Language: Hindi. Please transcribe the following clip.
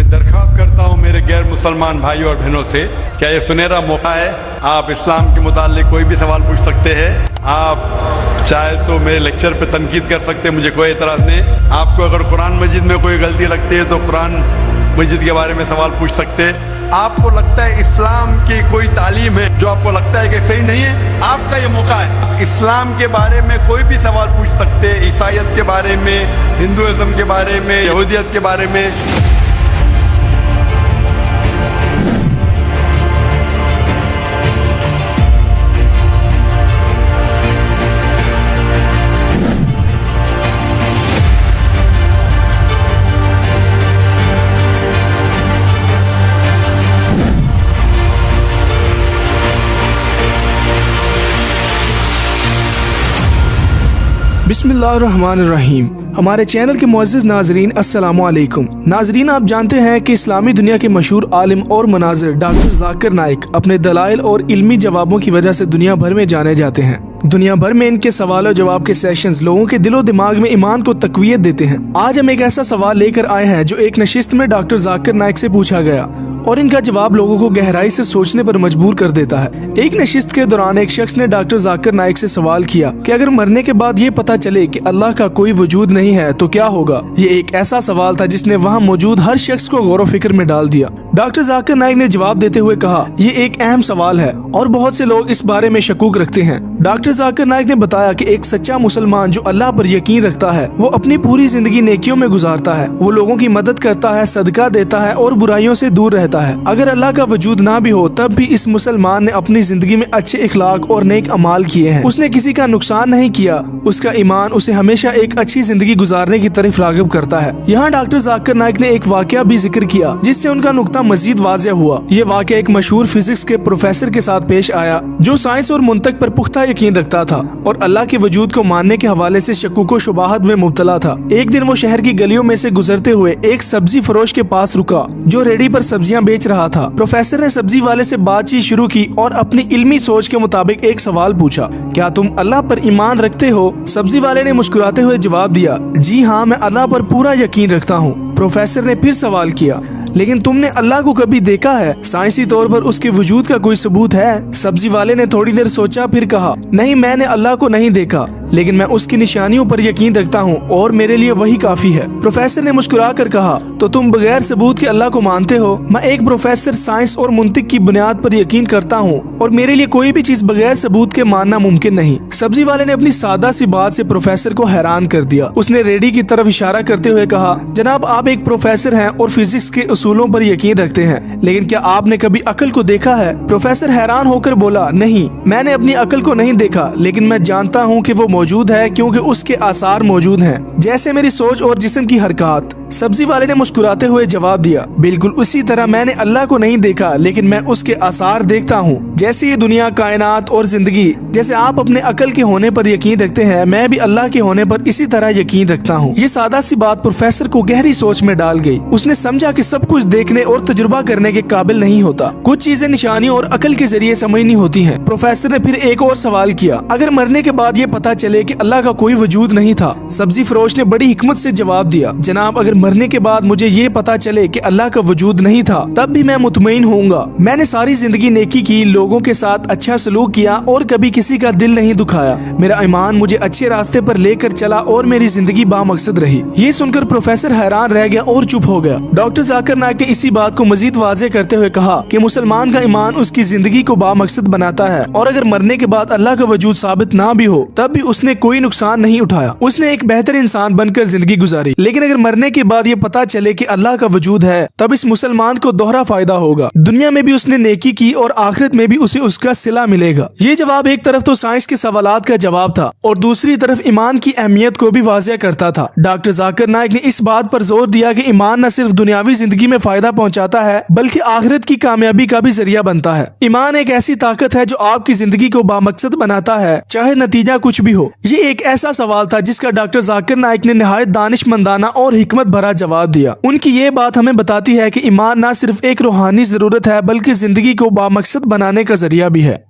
मैं दरख्वास्त करता हूँ मेरे गैर मुसलमान भाइयों और बहनों से, क्या ये सुनहरा मौका है? आप इस्लाम के मुताल्लिक कोई भी सवाल पूछ सकते हैं। आप चाहे तो मेरे लेक्चर पे तनकीद कर सकते हैं, मुझे कोई एतराज़ नहीं। आपको अगर कुरान मजीद में कोई गलती लगती है तो कुरान मजीद के बारे में सवाल पूछ सकते हैं। आपको लगता है इस्लाम की कोई तालीम है जो आपको लगता है कि सही नहीं है, आपका ये मौका है। इस्लाम के बारे में कोई भी सवाल पूछ सकते हैं, ईसाईयत के बारे में, हिंदुइज्म के बारे में, यहूदियत के बारे में। बिस्मिल्लाहिर्रहमानिर्रहीम। हमारे चैनल के मुअज़्ज़िज़ नाज़रीन अस्सलामु अलैकुम। नाज़रीन, आप जानते हैं कि इस्लामी दुनिया के मशहूर आलिम और मनाज़िर डॉक्टर ज़ाकिर नाइक अपने दलाइल और इल्मी जवाबों की वजह से दुनिया भर में जाने जाते हैं। दुनिया भर में इनके सवाल और जवाब के सेशंस लोगों के दिलो दिमाग में ईमान को तक़वियत देते हैं। आज हम एक ऐसा सवाल लेकर आए हैं जो एक नशिस्त में डॉक्टर ज़ाकिर नाइक से पूछा गया और इनका जवाब लोगों को गहराई से सोचने पर मजबूर कर देता है। एक नशिस्त के दौरान एक शख्स ने डॉक्टर ज़ाकिर नाइक से सवाल किया कि अगर मरने के बाद ये पता चले कि अल्लाह का कोई वजूद नहीं है तो क्या होगा। ये एक ऐसा सवाल था जिसने वहाँ मौजूद हर शख्स को गौर फिक्र में डाल दिया। डॉक्टर ज़ाकिर नाइक ने जवाब देते हुए कहा, ये एक अहम सवाल है और बहुत से लोग इस बारे में शकूक रखते हैं। डॉक्टर ज़ाकिर नाइक ने बताया कि एक सच्चा मुसलमान जो अल्लाह पर यकीन रखता है वो अपनी पूरी जिंदगी नेकियों में गुजारता है, वो लोगों की मदद करता है, सदका देता है और बुराइयों से दूर रहता है। अगर अल्लाह का वजूद ना भी हो तब भी इस मुसलमान ने अपनी जिंदगी में अच्छे इखलाक और नेक अमाल किए हैं। उसने किसी का नुकसान नहीं किया। उसका ईमान उसे हमेशा एक अच्छी जिंदगी गुजारने की तरफ राग़िब करता है। यहाँ डॉक्टर ज़ाकिर नाइक ने एक वाक़या भी जिक्र किया जिससे उनका नुक्ता मजीद वाज़ेह हुआ। ये वाक़या एक मशहूर फिजिक्स के प्रोफेसर के साथ पेश आया जो साइंस और मुंतक पर पुख्ता यकीन रखता था और अल्लाह के वजूद को मानने के हवाले से शक्कुक व शुबहात में मुब्तला था। एक दिन वो शहर की गलियों में से गुजरते हुए एक सब्जी फरोश के पास रुका जो रेडी पर सब्जियां बेच रहा था। प्रोफेसर ने सब्जी वाले से बातचीत शुरू की और अपनी इल्मी सोच के मुताबिक एक सवाल पूछा, क्या तुम अल्लाह पर ईमान रखते हो? सब्जी वाले ने मुस्कुराते हुए जवाब दिया, जी हाँ, मैं अल्लाह पर पूरा यकीन रखता हूँ। प्रोफेसर ने फिर सवाल किया, लेकिन तुमने अल्लाह को कभी देखा है? साइंसी तौर पर उसके वजूद का कोई सबूत है? सब्जी वाले ने थोड़ी देर सोचा फिर कहा, नहीं, मैंने अल्लाह को नहीं देखा, लेकिन मैं उसकी निशानियों पर यकीन रखता हूँ और मेरे लिए वही काफी है। प्रोफेसर ने मुस्कुरा कर कहा, तो तुम बगैर सबूत के अल्लाह को मानते हो? मैं एक प्रोफेसर साइंस और मुंतिक की बुनियाद पर यकीन करता हूँ और मेरे लिए कोई भी चीज बगैर सबूत के मानना मुमकिन नहीं। सब्जी वाले ने अपनी सादा सी बात से प्रोफेसर को हैरान कर दिया। उसने रेडी की तरफ इशारा करते हुए कहा, जनाब, आप एक प्रोफेसर हैं और फिजिक्स के उसूलों पर यकीन रखते हैं, लेकिन क्या आपने कभी अकल को देखा है? प्रोफेसर हैरान होकर बोला, नहीं, मैंने अपनी अकल को नहीं देखा, लेकिन मैं जानता हूँ कि वो मौजूद है क्योंकि उसके आसार मौजूद हैं, जैसे मेरी सोच और जिस्म की हरकत। सब्जी वाले ने मुस्कुराते हुए जवाब दिया, बिल्कुल उसी तरह मैंने अल्लाह को नहीं देखा, लेकिन मैं उसके आसार देखता हूँ, जैसे ये दुनिया, कायनात और जिंदगी। जैसे आप अपने अकल के होने पर यकीन रखते हैं, मैं भी अल्लाह के होने पर इसी तरह यकीन रखता हूँ। ये सादा सी बात प्रोफेसर को गहरी सोच में डाल गई। उसने समझा कि सब कुछ देखने और तजुर्बा करने के काबिल नहीं होता, कुछ चीजें निशानियों और अकल के जरिए समझनी होती हैं। प्रोफेसर ने फिर एक और सवाल किया, अगर मरने के बाद ये पता चले कि अल्लाह का कोई वजूद नहीं था? सब्जी फरोश ने बड़ी हिकमत से जवाब दिया, जनाब, अगर मरने के बाद मुझे ये पता चले कि अल्लाह का वजूद नहीं था तब भी मैं मुतमईन होऊंगा। मैंने सारी जिंदगी नेकी की, लोगों के साथ अच्छा सलूक किया और कभी किसी का दिल नहीं दुखाया। मेरा ईमान मुझे अच्छे रास्ते पर लेकर चला और मेरी जिंदगी बामकसद रही। ये सुनकर प्रोफेसर हैरान रह गया और चुप हो गया। डॉक्टर ज़ाकिर नाइक ने इसी बात को मजीद वाज़ेह करते हुए कहा कि मुसलमान का ईमान उसकी जिंदगी को बामकसद बनाता है और अगर मरने के बाद अल्लाह का वजूद साबित ना भी हो तब भी उसने कोई नुकसान नहीं उठाया। उसने एक बेहतर इंसान बनकर जिंदगी गुजारी। लेकिन अगर मरने के बाद ये पता चले कि अल्लाह का वजूद है तब इस मुसलमान को दोहरा फायदा होगा। दुनिया में भी उसने नेकी की और आखिरत में भी उसे उसका सिला मिलेगा। ये जवाब एक तरफ तो साइंस के सवालात का जवाब था और दूसरी तरफ ईमान की अहमियत को भी वाज़ेह करता था। डॉक्टर ज़ाकिर नाइक ने इस बात पर जोर दिया कि ईमान न सिर्फ दुनियावी जिंदगी में फायदा पहुंचाता है बल्कि आखिरत की कामयाबी का भी जरिया बनता है। ईमान एक ऐसी ताकत है जो आपकी जिंदगी को बामकसद बनाता है, चाहे नतीजा कुछ भी हो। ये एक ऐसा सवाल था जिसका डॉक्टर ज़ाकिर नाइक ने निहायत दानिशमंदाना और हिकमत भरा जवाब दिया। उनकी ये बात हमें बताती है कि ईमान न सिर्फ एक रूहानी जरूरत है बल्कि जिंदगी को बामकसद बनाने का जरिया भी है।